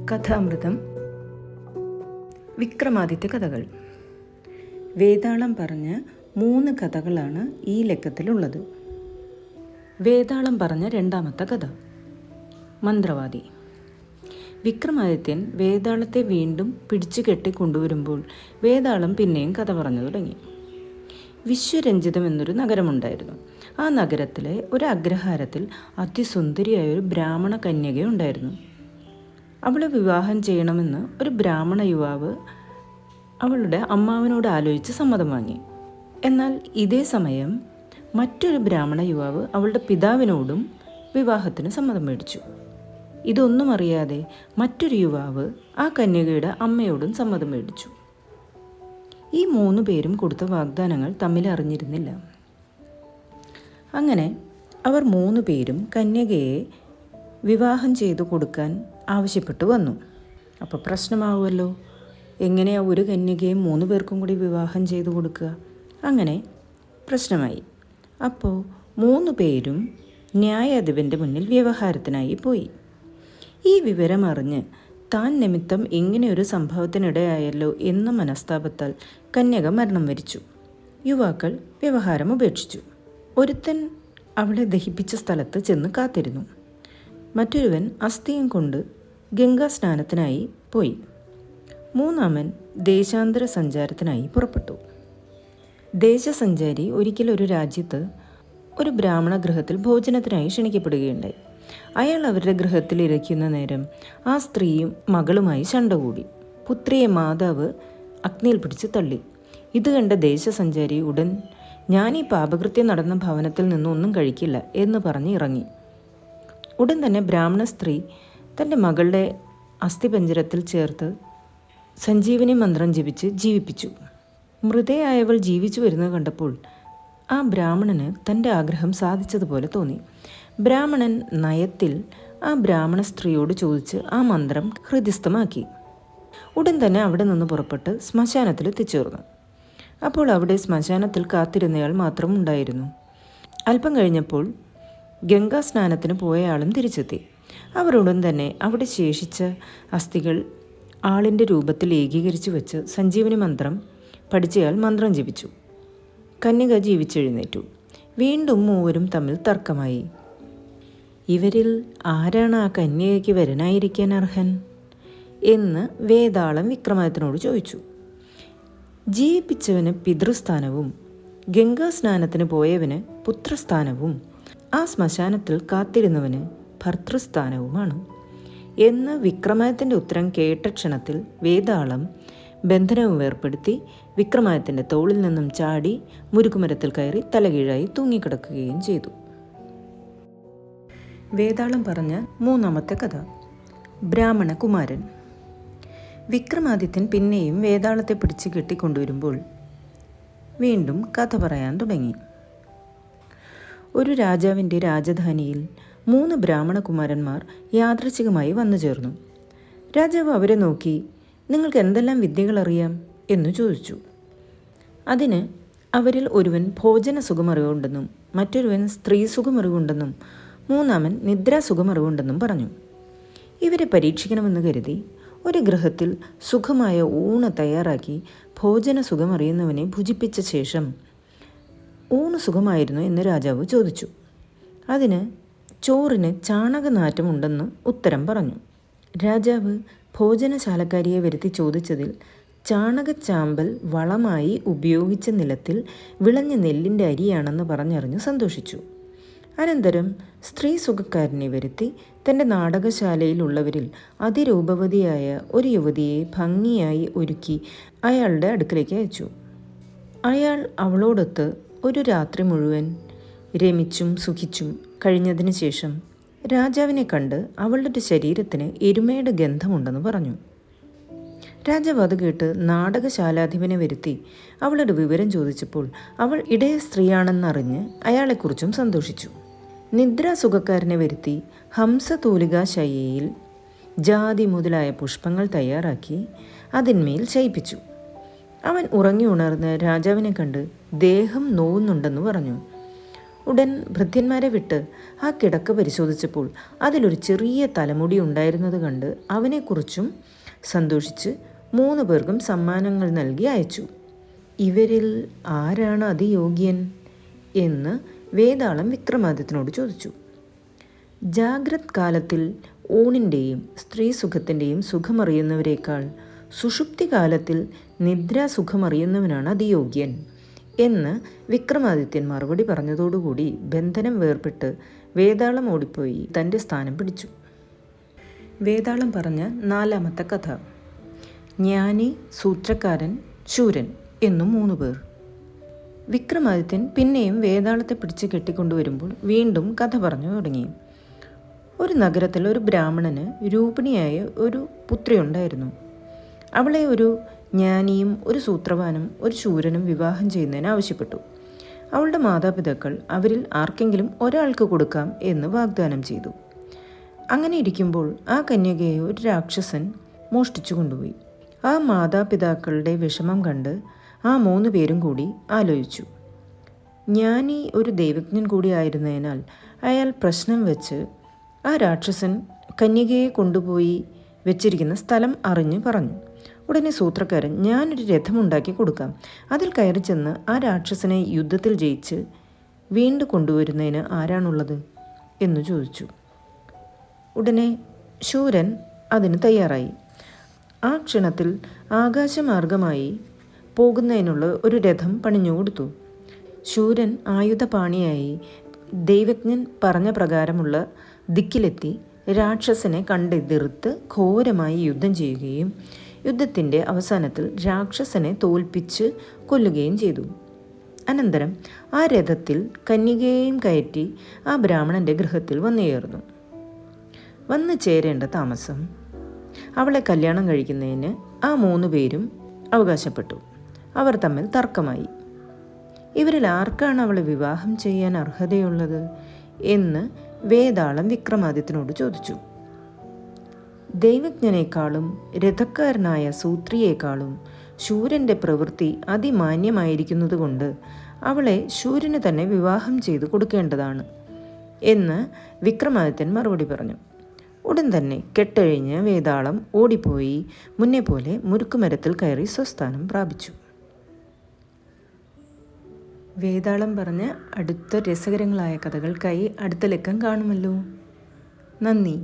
കഥാമൃതം വിക്രമാദിത്യ കഥകൾ. വേതാളം പറഞ്ഞ 3 കഥകളാണ് ഈ ലക്കത്തിലുള്ളത്. വേതാളം പറഞ്ഞ രണ്ടാമത്തെ കഥ മന്ത്രവാദി. വിക്രമാദിത്യൻ വേതാളത്തെ വീണ്ടും പിടിച്ചു കെട്ടി കൊണ്ടുവരുമ്പോൾ വേതാളം പിന്നെയും കഥ പറഞ്ഞു തുടങ്ങി. വിശ്വരഞ്ജിതം എന്നൊരു നഗരമുണ്ടായിരുന്നു. ആ നഗരത്തിലെ ഒരു അഗ്രഹാരത്തിൽ അതിസുന്ദരിയായ ഒരു ബ്രാഹ്മണ കന്യകയുണ്ടായിരുന്നു. അവളെ വിവാഹം ചെയ്യണമെന്ന് ഒരു ബ്രാഹ്മണ യുവാവ് അവളുടെ അമ്മാവനോട് ആലോചിച്ച് സമ്മതം വാങ്ങി. എന്നാൽ ഇതേ സമയം മറ്റൊരു ബ്രാഹ്മണ യുവാവ് അവളുടെ പിതാവിനോടും വിവാഹത്തിന് സമ്മതം മേടിച്ചു. ഇതൊന്നും അറിയാതെ മറ്റൊരു യുവാവ് ആ കന്യകയുടെ അമ്മയോടും സമ്മതം മേടിച്ചു. ഈ 3 പേരും കൊടുത്ത വാഗ്ദാനങ്ങൾ തമ്മിൽ അറിഞ്ഞിരുന്നില്ല. അങ്ങനെ അവർ 3 പേരും കന്യകയെ വിവാഹം ചെയ്തു കൊടുക്കാൻ ആവശ്യപ്പെട്ടു വന്നു. അപ്പോൾ പ്രശ്നമാവുമല്ലോ, എങ്ങനെയാ ഒരു കന്യകയും 3 പേർക്കും കൂടി വിവാഹം ചെയ്തു കൊടുക്കുക? അങ്ങനെ പ്രശ്നമായി. അപ്പോൾ 3 പേരും ന്യായാധിപൻ്റെ മുന്നിൽ വ്യവഹാരത്തിനായി പോയി. ഈ വിവരം അറിഞ്ഞ് താൻ നിമിത്തം ഇങ്ങനെയൊരു സംഭവത്തിനിടയായല്ലോ എന്ന മനസ്താപത്താൽ കന്യക മരണം വരിച്ചു. യുവാക്കൾ വ്യവഹാരം ഉപേക്ഷിച്ചു. ഒരുത്തൻ അവളെ ദഹിപ്പിച്ച സ്ഥലത്ത് ചെന്ന് കാത്തിരുന്നു. മറ്റൊരുവൻ അസ്ഥിയും കൊണ്ട് ഗംഗാ സ്നാനത്തിനായി പോയി. 3-മൻ ദേശാന്തര സഞ്ചാരത്തിനായി പുറപ്പെട്ടു. ദേശസഞ്ചാരി ഒരിക്കൽ ഒരു രാജ്യത്ത് ഒരു ബ്രാഹ്മണ ഗൃഹത്തിൽ ഭോജനത്തിനായി ക്ഷണിക്കപ്പെടുകയുണ്ടായി. അയാൾ അവരുടെ ഗൃഹത്തിൽ ഇരിക്കുന്ന നേരം ആ സ്ത്രീയും മകളുമായി ശണ്ട കൂടി. പുത്രിയെ മാതാവ് അഗ്നിയിൽ പിടിച്ച് തള്ളി. ഇത് കണ്ട ദേശസഞ്ചാരി ഉടൻ ഞാൻ ഈ പാപകൃത്യം നടന്ന ഭവനത്തിൽ നിന്നൊന്നും കഴിക്കില്ല എന്ന് പറഞ്ഞ് ഇറങ്ങി. ഉടൻ തന്നെ ബ്രാഹ്മണ സ്ത്രീ തൻ്റെ മകളുടെ അസ്ഥിപഞ്ജരത്തിൽ ചേർത്ത് സഞ്ജീവനി മന്ത്രം ജപിച്ച് ജീവിപ്പിച്ചു. മൃതയായവൾ ജീവിച്ചു വരുന്നത് കണ്ടപ്പോൾ ആ ബ്രാഹ്മണന് തൻ്റെ ആഗ്രഹം സാധിച്ചതുപോലെ തോന്നി. ബ്രാഹ്മണൻ നയത്തിൽ ആ ബ്രാഹ്മണ സ്ത്രീയോട് ചോദിച്ച് ആ മന്ത്രം ഹൃദിസ്ഥമാക്കി. ഉടൻ തന്നെ അവിടെ നിന്ന് പുറപ്പെട്ട് ശ്മശാനത്തിൽ എത്തിച്ചേർന്നു. അപ്പോൾ അവിടെ ശ്മശാനത്തിൽ കാത്തിരുന്നയാൾ മാത്രം ഉണ്ടായിരുന്നു. അല്പം കഴിഞ്ഞപ്പോൾ ഗംഗാ സ്നാനത്തിന് പോയയാളും തിരിച്ചെത്തി. അവർ ഉടൻ തന്നെ അവിടെ ശേഷിച്ച അസ്ഥികൾ ആളിൻ്റെ രൂപത്തിൽ ഏകീകരിച്ചു വെച്ച് സഞ്ജീവനി മന്ത്രം പഠിച്ചയാൾ മന്ത്രം ജപിച്ചു. കന്യക ജീവിച്ചെഴുന്നേറ്റു. വീണ്ടും 3 തമ്മിൽ തർക്കമായി. ഇവരിൽ ആരാണ് ആ കന്യകയ്ക്ക് വരനായിരിക്കാൻ അർഹൻ എന്ന് വേതാളം വിക്രമാദിത്യനോട് ചോദിച്ചു. ജീവിപ്പിച്ചവന് പിതൃസ്ഥാനവും ഗംഗാ സ്നാനത്തിന് പോയവന് പുത്രസ്ഥാനവും ആ ശ്മശാനത്തിൽ കാത്തിരുന്നവന് ഭർത്തൃസ്ഥാനവുമാണ് എന്ന് വിക്രമാദിത്യൻ്റെ ഉത്തരം കേട്ട ക്ഷണത്തിൽ വേതാളം ബന്ധനവും ഏർപ്പെടുത്തി വിക്രമാദിത്യൻ്റെ തോളിൽ നിന്നും ചാടി മുരുക്കുമരത്തിൽ കയറി തലകീഴായി തൂങ്ങിക്കിടക്കുകയും ചെയ്തു. വേതാളം പറഞ്ഞ 3-മത്തെ കഥ ബ്രാഹ്മണ കുമാരൻ. വിക്രമാദിത്യൻ പിന്നെയും വേതാളത്തെ പിടിച്ച് കെട്ടിക്കൊണ്ടുവരുമ്പോൾ വീണ്ടും കഥ പറയാൻ തുടങ്ങി. ഒരു രാജാവിൻ്റെ രാജധാനിയിൽ 3 ബ്രാഹ്മണ കുമാരന്മാർ യാദൃച്ഛികമായി വന്നു ചേർന്നു. രാജാവ് അവരെ നോക്കി, നിങ്ങൾക്ക് എന്തെല്ലാം വിദ്യകൾ അറിയാം എന്നു ചോദിച്ചു. അതിന് അവരിൽ ഒരുവൻ ഭോജന സുഖമറിവുണ്ടെന്നും മറ്റൊരുവൻ സ്ത്രീ സുഖമറിവുണ്ടെന്നും 3-മൻ നിദ്രാ സുഖമറിവുണ്ടെന്നും പറഞ്ഞു. ഇവരെ പരീക്ഷിക്കണമെന്ന് കരുതി ഒരു ഗൃഹത്തിൽ സുഖമായ ഊണ് തയ്യാറാക്കി ഭോജന സുഖമറിയുന്നവനെ ഭുജിപ്പിച്ച ശേഷം ഊണ് സുഖമായിരുന്നു എന്ന് രാജാവ് ചോദിച്ചു. അതിന് ചോറിന് ചാണകനാറ്റമുണ്ടെന്ന് ഉത്തരം പറഞ്ഞു. രാജാവ് ഭോജനശാലക്കാരിയെ വരുത്തി ചോദിച്ചതിൽ ചാണകച്ചാമ്പൽ വളമായി ഉപയോഗിച്ച നിലത്തിൽ വിളഞ്ഞ നെല്ലിൻ്റെ അരിയാണെന്ന് പറഞ്ഞറിഞ്ഞു സന്തോഷിച്ചു. അനന്തരം സ്ത്രീ സുഖക്കാരനെ വരുത്തി തൻ്റെ നാടകശാലയിലുള്ളവരിൽ അതിരൂപവതിയായ ഒരു യുവതിയെ ഭംഗിയായി ഒരുക്കി അയാളുടെ അടുക്കലേക്ക് അയച്ചു. അയാൾ അവളോടൊത്ത് ഒരു രാത്രി മുഴുവൻ രമിച്ചും സുഖിച്ചും കഴിഞ്ഞതിന് ശേഷം രാജാവിനെ കണ്ട് അവളുടെ ശരീരത്തിന് എരുമയുടെ ഗന്ധമുണ്ടെന്ന് പറഞ്ഞു. രാജാവ് അത് കേട്ട് നാടകശാലാധിപനെ വരുത്തി അവളുടെ വിവരം ചോദിച്ചപ്പോൾ അവൾ ഇടയ സ്ത്രീയാണെന്നറിഞ്ഞ് അയാളെക്കുറിച്ചും സന്തോഷിച്ചു. നിദ്രാസുഖക്കാരനെ വരുത്തി ഹംസതൂലികാശയ്യയിൽ ജാതി മുതലായ പുഷ്പങ്ങൾ തയ്യാറാക്കി അതിന്മേൽ ശയിപ്പിച്ചു. അവൻ ഉറങ്ങി ഉണർന്ന് രാജാവിനെ കണ്ട് ദേഹം നോവുന്നുണ്ടെന്ന് പറഞ്ഞു. ഉടൻ ഭൃത്യന്മാരെ വിട്ട് ആ കിടക്ക പരിശോധിച്ചപ്പോൾ അതിലൊരു ചെറിയ തലമുടി ഉണ്ടായിരുന്നത് കണ്ട് അവനെക്കുറിച്ചും സന്തോഷിച്ച് 3 പേർക്കും സമ്മാനങ്ങൾ നൽകി അയച്ചു. ഇവരിൽ ആരാണ് അതിയോഗ്യൻ എന്ന് വേതാളം വിക്രമാദിത്യനോട് ചോദിച്ചു. ജാഗ്രത് കാലത്തിൽ ഊണിൻ്റെയും സ്ത്രീ സുഖത്തിൻ്റെയും സുഖമറിയുന്നവരേക്കാൾ സുഷുപ്തി കാലത്തിൽ നിദ്രാസുഖമറിയുന്നവനാണ് അതിയോഗ്യൻ എന്ന് വിക്രമാദിത്യൻ മറുപടി പറഞ്ഞതോടുകൂടി ബന്ധനം വേർപെട്ട് വേതാളം ഓടിപ്പോയി തൻ്റെ സ്ഥാനം പിടിച്ചു. വേതാളം പറഞ്ഞ 4ാമത്തെ കഥ. ജ്ഞാനി, സൂത്രക്കാരൻ, ശൂരൻ എന്നും 3 പേർ. വിക്രമാദിത്യൻ പിന്നെയും വേതാളത്തെ പിടിച്ച് കെട്ടിക്കൊണ്ടുവരുമ്പോൾ വീണ്ടും കഥ പറഞ്ഞു തുടങ്ങി. ഒരു നഗരത്തിൽ ഒരു ബ്രാഹ്മണന് രൂപിണിയായ ഒരു പുത്രി ഉണ്ടായിരുന്നു. അവളെ ഒരു ജ്ഞാനിയും ഒരു സൂത്രവാനും ഒരു ശൂരനും വിവാഹം ചെയ്യുന്നതിന് ആവശ്യപ്പെട്ടു. അവളുടെ മാതാപിതാക്കൾ അവരിൽ ആർക്കെങ്കിലും ഒരാൾക്ക് കൊടുക്കാം എന്ന് വാഗ്ദാനം ചെയ്തു. അങ്ങനെ ഇരിക്കുമ്പോൾ ആ കന്യകയെ ഒരു രാക്ഷസൻ മോഷ്ടിച്ചു കൊണ്ടുപോയി. ആ മാതാപിതാക്കളുടെ വിഷമം കണ്ട് ആ 3 പേരും കൂടി ആലോചിച്ചു. ജ്ഞാനി ഒരു ദൈവജ്ഞൻ കൂടി ആയിരുന്നതിനാൽ അയാൾ പ്രശ്നം വെച്ച് ആ രാക്ഷസൻ കന്യകയെ കൊണ്ടുപോയി വെച്ചിരിക്കുന്ന സ്ഥലം അറിഞ്ഞ് പറഞ്ഞു. ഉടനെ സൂത്രക്കാരൻ, ഞാനൊരു രഥമുണ്ടാക്കി കൊടുക്കാം, അതിൽ കയറി ചെന്ന് ആ രാക്ഷസനെ യുദ്ധത്തിൽ ജയിച്ച് വീണ്ടും കൊണ്ടുവരുന്നതിന് ആരാണുള്ളത് എന്നു ചോദിച്ചു. ഉടനെ ശൂരൻ അതിന് തയ്യാറായി. ആ ക്ഷണത്തിൽ ആകാശമാർഗമായി പോകുന്നതിനുള്ള ഒരു രഥം പണിഞ്ഞു കൊടുത്തു. ശൂരൻ ആയുധപാണിയായി ദൈവജ്ഞൻ പറഞ്ഞ പ്രകാരമുള്ള ദിക്കിലെത്തി രാക്ഷസനെ കണ്ടെതിർത്ത് ഘോരമായി യുദ്ധം ചെയ്യുകയും യുദ്ധത്തിൻ്റെ അവസാനത്തിൽ രാക്ഷസനെ തോൽപ്പിച്ച് കൊല്ലുകയും ചെയ്തു. അനന്തരം ആ രഥത്തിൽ കന്യകയെയും കയറ്റി ആ ബ്രാഹ്മണൻ്റെ ഗൃഹത്തിൽ വന്നുചേർന്നു. വന്നു ചേരേണ്ട താമസം അവളെ കല്യാണം കഴിക്കുന്നതിന് ആ 3 പേരും അവകാശപ്പെട്ടു. അവർ തമ്മിൽ തർക്കമായി. ഇവരിൽ ആർക്കാണ് അവളെ വിവാഹം ചെയ്യാൻ അർഹതയുള്ളത് എന്ന് വേതാളം വിക്രമാദിത്യനോട് ചോദിച്ചു. ദൈവജ്ഞനേക്കാളും രഥക്കാരനായ സൂത്രിയേക്കാളും ശൂരൻ്റെ പ്രവൃത്തി അതിമാന്യമായിരിക്കുന്നത് കൊണ്ട് അവളെ ശൂരന് തന്നെ വിവാഹം ചെയ്തു കൊടുക്കേണ്ടതാണ് എന്ന് വിക്രമാദിത്യൻ മറുപടി പറഞ്ഞു. ഉടൻ തന്നെ കെട്ടഴിഞ്ഞ് വേതാളം ഓടിപ്പോയി മുന്നേ പോലെ മുരുക്കുമരത്തിൽ കയറി സ്വസ്ഥാനം പ്രാപിച്ചു. വേതാളം പറഞ്ഞ അടുത്ത രസകരങ്ങളായ കഥകൾക്കായി അടുത്ത ലക്കം കാണുമല്ലോ. നന്ദി.